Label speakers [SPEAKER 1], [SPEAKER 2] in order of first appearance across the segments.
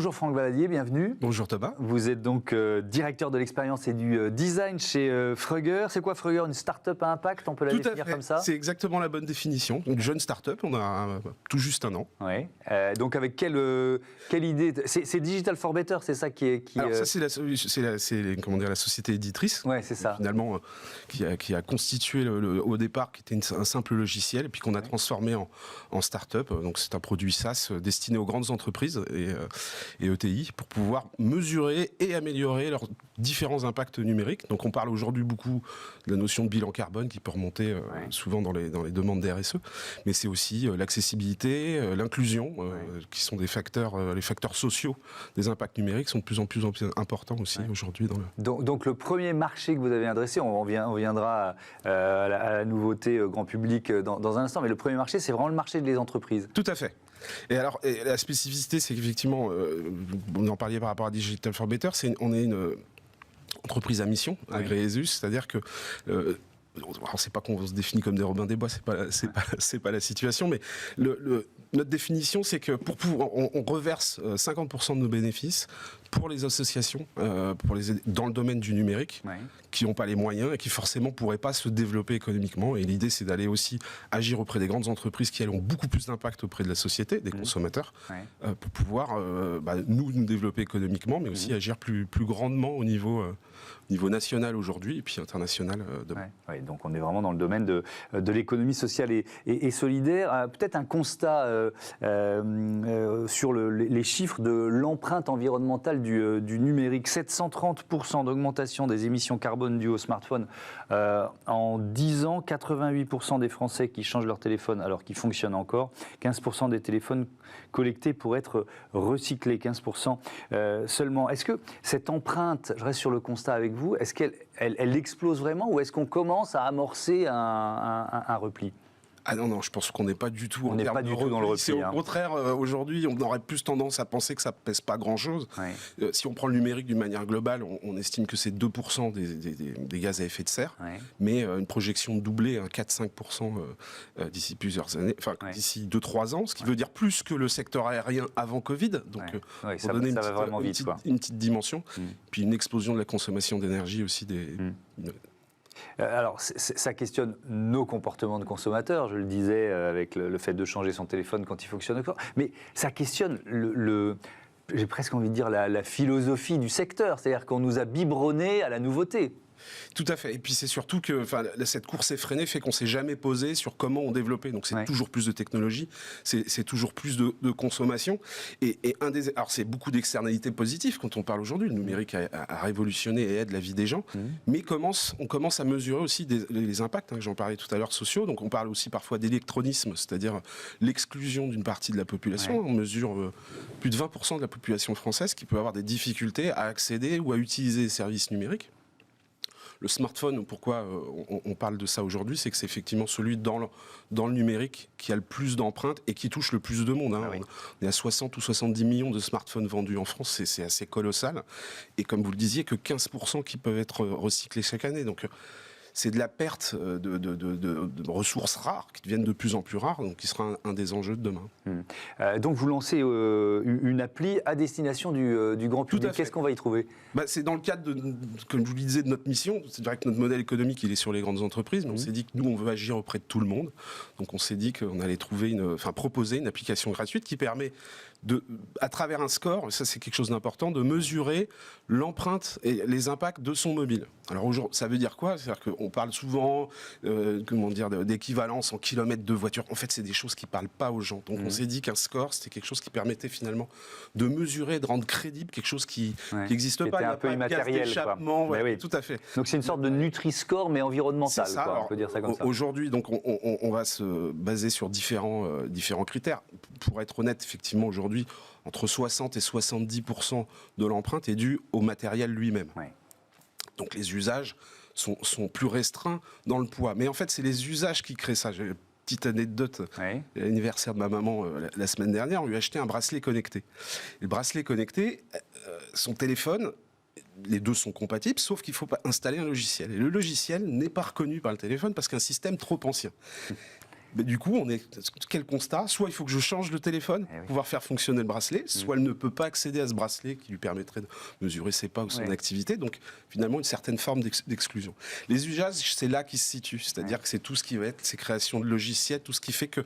[SPEAKER 1] Bonjour Franck Valadier, bienvenue.
[SPEAKER 2] Bonjour Thomas.
[SPEAKER 1] Vous êtes donc directeur de l'expérience et du design chez Frugger. C'est quoi Frugger? Une start-up à impact, on peut la définir comme ça?
[SPEAKER 2] C'est exactement la bonne définition. Une jeune start-up, on a tout juste un an.
[SPEAKER 1] Oui. Donc avec quelle idée? C'est Digital for Better, c'est ça qui est...
[SPEAKER 2] Alors ça c'est comment dire, la société éditrice.
[SPEAKER 1] Ouais, c'est ça.
[SPEAKER 2] Finalement, qui a constitué au départ, qui était un simple logiciel, et puis qu'on a transformé en start-up. Donc c'est un produit SaaS destiné aux grandes entreprises et ETI pour pouvoir mesurer et améliorer leurs différents impacts numériques. Donc on parle aujourd'hui beaucoup de la notion de bilan carbone qui peut remonter souvent dans les demandes des RSE, mais c'est aussi l'accessibilité, l'inclusion, qui sont des facteurs, les facteurs sociaux des impacts numériques sont de plus en plus importants aussi aujourd'hui.
[SPEAKER 1] Donc le premier marché que vous avez adressé, on reviendra à la nouveauté grand public dans un instant, mais le premier marché, c'est vraiment le marché des entreprises.
[SPEAKER 2] Tout à fait. Et alors, la spécificité, c'est qu'effectivement, on en parlait par rapport à Digital for Better, on est une entreprise à mission, agréée ESUS, c'est-à-dire que... alors c'est pas qu'on se définit comme des Robins des Bois, c'est pas la situation, mais notre définition, c'est que on reverse 50% de nos bénéfices pour les associations dans le domaine du numérique, qui n'ont pas les moyens et qui forcément pourraient pas se développer économiquement. Et l'idée, c'est d'aller aussi agir auprès des grandes entreprises qui, elles, ont beaucoup plus d'impact auprès de la société, des consommateurs, pour pouvoir nous développer économiquement, mais aussi agir plus grandement au niveau national aujourd'hui et puis international demain.
[SPEAKER 1] Donc on est vraiment dans le domaine de l'économie sociale et solidaire. Peut-être un constat sur les chiffres de l'empreinte environnementale du numérique. 730% d'augmentation des émissions carbone dues au smartphone en 10 ans. 88% des Français qui changent leur téléphone alors qu'il fonctionne encore. 15% des téléphones collectés pour être recyclés. 15% seulement. Est-ce que cette empreinte, je reste sur le constat avec vous, est-ce qu'elle explose vraiment ou est-ce qu'on commence à amorcer un repli?
[SPEAKER 2] Ah non, je pense qu'on n'est pas du tout
[SPEAKER 1] dans le repli.
[SPEAKER 2] C'est au contraire, aujourd'hui, on aurait plus tendance à penser que ça pèse pas grand-chose. Si on prend le numérique d'une manière globale, on estime que c'est 2% des gaz à effet de serre, mais une projection de doubler à 4-5% d'ici plusieurs années, d'ici 2-3 ans, ce qui veut dire plus que le secteur aérien avant Covid. Donc,
[SPEAKER 1] ça va vraiment vite,
[SPEAKER 2] une petite dimension, puis une explosion de la consommation d'énergie aussi
[SPEAKER 1] Alors, ça questionne nos comportements de consommateurs, je le disais, avec le fait de changer son téléphone quand il fonctionne encore, mais ça questionne j'ai presque envie de dire la philosophie du secteur, c'est-à-dire qu'on nous a biberonnés à la nouveauté.
[SPEAKER 2] Tout à fait. Et puis c'est surtout que cette course effrénée fait qu'on ne s'est jamais posé sur comment on développait. Donc c'est toujours plus de technologie, c'est toujours plus de consommation. Et alors c'est beaucoup d'externalités positives quand on parle aujourd'hui. Le numérique a révolutionné et aide la vie des gens. Mais on commence à mesurer aussi les impacts, j'en parlais tout à l'heure, sociaux. Donc on parle aussi parfois d'électronisme, c'est-à-dire l'exclusion d'une partie de la population. On mesure plus de 20% de la population française qui peut avoir des difficultés à accéder ou à utiliser les services numériques. Le smartphone, pourquoi on parle de ça aujourd'hui, c'est que c'est effectivement celui dans le numérique qui a le plus d'empreintes et qui touche le plus de monde. On est à 60 ou 70 millions de smartphones vendus en France, c'est assez colossal. Et comme vous le disiez, que 15% qui peuvent être recyclés chaque année. Donc c'est de la perte de ressources rares qui deviennent de plus en plus rares, donc qui sera un des enjeux de demain.
[SPEAKER 1] Donc vous lancez une appli à destination du grand public. Qu'est-ce qu'on va y trouver?
[SPEAKER 2] C'est dans le cadre, comme je vous le disais, de notre mission. C'est vrai que notre modèle économique, il est sur les grandes entreprises, mais on s'est dit que nous, on veut agir auprès de tout le monde. Donc on s'est dit qu'on allait proposer une application gratuite qui permet à travers un score, ça c'est quelque chose d'important, de mesurer l'empreinte et les impacts de son mobile. Alors aujourd'hui, ça veut dire quoi? C'est-à-dire qu'on parle souvent d'équivalence en kilomètres de voiture. En fait, c'est des choses qui ne parlent pas aux gens. Donc on s'est dit qu'un score, c'était quelque chose qui permettait finalement de mesurer, de rendre crédible quelque chose qui n'existe pas.
[SPEAKER 1] C'était un peu immatériel.
[SPEAKER 2] Tout à fait.
[SPEAKER 1] Donc c'est une sorte de Nutri-Score, mais environnemental.
[SPEAKER 2] C'est ça.
[SPEAKER 1] Alors, on peut dire ça comme ça.
[SPEAKER 2] Aujourd'hui, donc, on va se baser sur différents critères. Pour être honnête, effectivement, aujourd'hui, entre 60 et 70% de l'empreinte est due au matériel lui-même. Donc les usages sont plus restreints dans le poids. Mais en fait, c'est les usages qui créent ça. J'ai une petite anecdote. L'anniversaire de ma maman la semaine dernière, on lui a acheté un bracelet connecté. Et le bracelet connecté, son téléphone, les deux sont compatibles, sauf qu'il faut pas installer un logiciel. Et le logiciel n'est pas reconnu par le téléphone parce qu'un système trop ancien. Mais du coup, quel constat? Soit il faut que je change le téléphone pour pouvoir faire fonctionner le bracelet, soit elle ne peut pas accéder à ce bracelet qui lui permettrait de mesurer ses pas ou son activité. Donc finalement, une certaine forme d'exclusion. Les usages, c'est là qu'ils se situent. C'est-à-dire que c'est tout ce qui va être ces créations de logiciels, tout ce qui fait que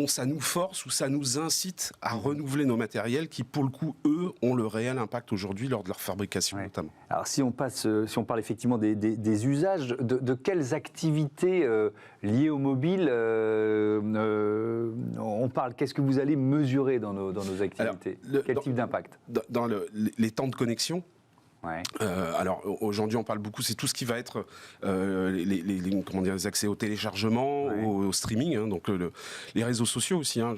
[SPEAKER 2] ça nous force ou ça nous incite à renouveler nos matériels qui, pour le coup, eux, ont le réel impact aujourd'hui lors de leur fabrication notamment.
[SPEAKER 1] Alors si on parle effectivement des usages, de quelles activités liées au mobile on parle? Qu'est-ce que vous allez mesurer dans nos activités? Quel type d'impact?
[SPEAKER 2] Dans les temps de connexion, alors aujourd'hui on parle beaucoup, c'est tout ce qui va être les accès au téléchargement, au streaming, hein, donc les réseaux sociaux aussi. Hein,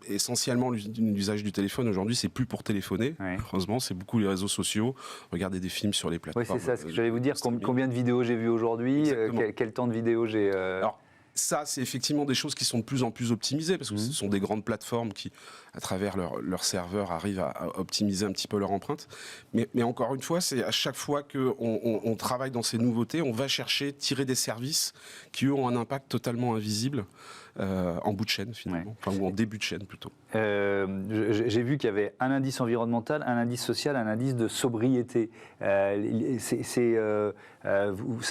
[SPEAKER 2] essentiellement l'usage du téléphone aujourd'hui c'est plus pour téléphoner, heureusement c'est beaucoup les réseaux sociaux, regarder des films sur les plateformes.
[SPEAKER 1] Oui c'est ça, ce que j'allais vous dire, combien de vidéos j'ai vues aujourd'hui, quel temps de vidéo j'ai...
[SPEAKER 2] Alors, ça, c'est effectivement des choses qui sont de plus en plus optimisées, parce que ce sont des grandes plateformes qui, à travers leur serveur, arrivent à optimiser un petit peu leur empreinte. Mais encore une fois, c'est à chaque fois qu'on travaille dans ces nouveautés, on va chercher, tirer des services qui, eux, ont un impact totalement invisible en bout de chaîne, finalement, ou en début de chaîne, plutôt.
[SPEAKER 1] J'ai vu qu'il y avait un indice environnemental, un indice social, un indice de sobriété.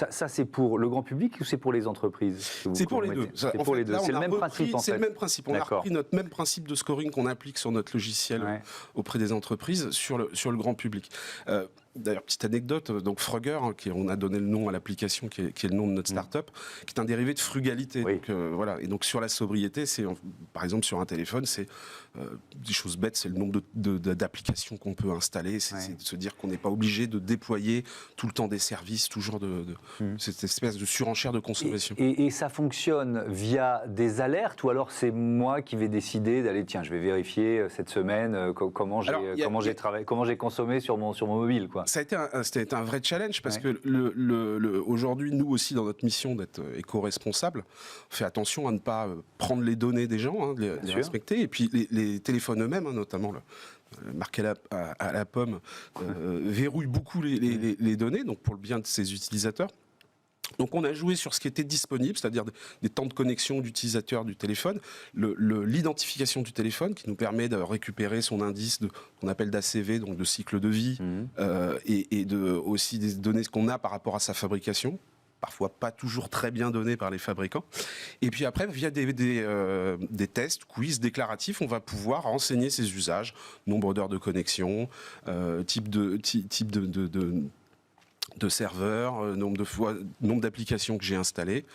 [SPEAKER 1] Ça, c'est pour le grand public ou c'est pour les entreprises?
[SPEAKER 2] C'est pour les deux.
[SPEAKER 1] C'est pour les deux. C'est le même principe, en fait.
[SPEAKER 2] C'est le même principe. On a repris notre même principe de scoring qu'on applique sur notre logiciel auprès des entreprises sur le grand public. D'ailleurs, petite anecdote, donc Frugger, hein, on a donné le nom à l'application qui est le nom de notre start-up, qui est un dérivé de frugalité. Donc, voilà. Et donc sur la sobriété, c'est par exemple sur un téléphone, c'est des choses bêtes, c'est le nombre d'applications qu'on peut installer, c'est de se dire qu'on n'est pas obligé de déployer tout le temps des services, toujours cette espèce de surenchère de consommation.
[SPEAKER 1] Et ça fonctionne via des alertes ou alors c'est moi qui vais décider d'aller, tiens, je vais vérifier cette semaine comment j'ai consommé sur mon mobile, quoi.
[SPEAKER 2] Ça a été un vrai challenge parce que aujourd'hui, nous aussi, dans notre mission d'être éco-responsable, on fait attention à ne pas prendre les données des gens, hein, de les respecter. Et puis les téléphones eux-mêmes, hein, notamment marqué à la pomme, verrouillent beaucoup les données, donc pour le bien de ses utilisateurs. Donc on a joué sur ce qui était disponible, c'est-à-dire des temps de connexion d'utilisateurs du téléphone, l'identification du téléphone qui nous permet de récupérer son indice qu'on appelle d'ACV, donc de cycle de vie, et aussi des données qu'on a par rapport à sa fabrication, parfois pas toujours très bien données par les fabricants. Et puis après, via des tests, quiz déclaratifs, on va pouvoir renseigner ses usages, nombre d'heures de connexion, type de serveurs, nombre d'applications que j'ai installées,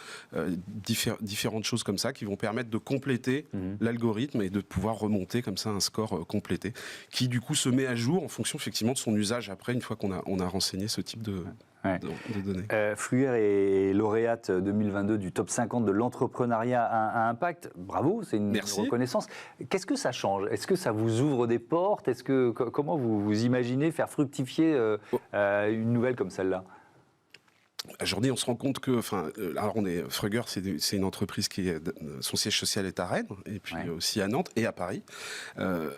[SPEAKER 2] différentes choses comme ça qui vont permettre de compléter l'algorithme et de pouvoir remonter comme ça un score complété qui du coup se met à jour en fonction effectivement de son usage après une fois qu'on a renseigné ce type de données.
[SPEAKER 1] Frugger est lauréate 2022 du top 50 de l'entrepreneuriat à impact. Bravo, c'est une reconnaissance. Qu'est-ce que ça change? Est-ce que ça vous ouvre des portes? Comment vous imaginez faire fructifier une nouvelle comme celle-là?
[SPEAKER 2] Aujourd'hui, on se rend compte que, alors Frugger, c'est une entreprise son siège social est à Rennes, et puis aussi à Nantes et à Paris.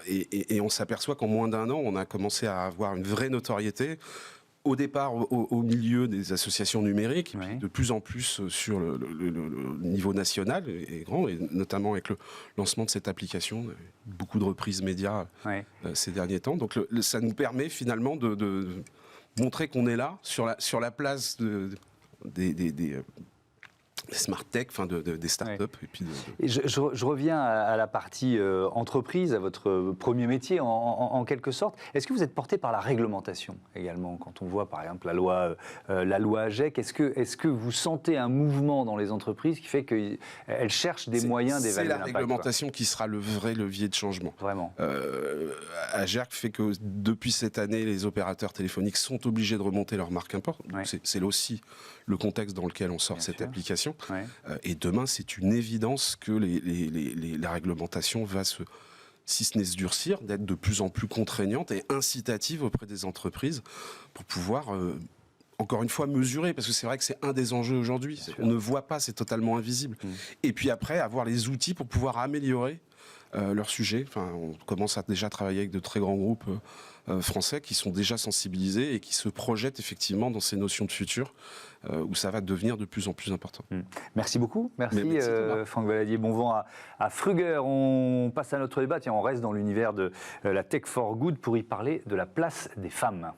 [SPEAKER 2] Et on s'aperçoit qu'en moins d'un an, on a commencé à avoir une vraie notoriété. Au départ, au milieu des associations numériques, et puis de plus en plus sur le niveau national et grand, et notamment avec le lancement de cette application, beaucoup de reprises médias ces derniers temps. Donc ça nous permet finalement de montrer qu'on est là, sur la place des smart tech, des startups. Et puis
[SPEAKER 1] je reviens à la partie entreprise, à votre premier métier en quelque sorte. Est-ce que vous êtes porté par la réglementation également? Quand on voit par exemple la loi AGEC, est-ce que vous sentez un mouvement dans les entreprises qui fait qu'elles cherchent des moyens d'évaluer l'impact?
[SPEAKER 2] C'est la réglementation qui sera le vrai levier de changement.
[SPEAKER 1] Vraiment.
[SPEAKER 2] AGEC fait que depuis cette année, les opérateurs téléphoniques sont obligés de remonter leur marque import. C'est aussi le contexte dans lequel on sort cette application. Et demain, c'est une évidence que la réglementation va si ce n'est se durcir, d'être de plus en plus contraignante et incitative auprès des entreprises pour pouvoir, encore une fois, mesurer, parce que c'est vrai que c'est un des enjeux aujourd'hui. On ne voit pas, c'est totalement invisible. Et puis après, avoir les outils pour pouvoir améliorer leur sujet. Enfin, on commence à déjà travailler avec de très grands groupes français qui sont déjà sensibilisés et qui se projettent effectivement dans ces notions de futur où ça va devenir de plus en plus important.
[SPEAKER 1] Merci beaucoup. Merci,
[SPEAKER 2] Thomas.
[SPEAKER 1] Franck Valadier. Bon vent à Fruger. On passe à notre débat. Tiens, on reste dans l'univers de la Tech for Good pour y parler de la place des femmes.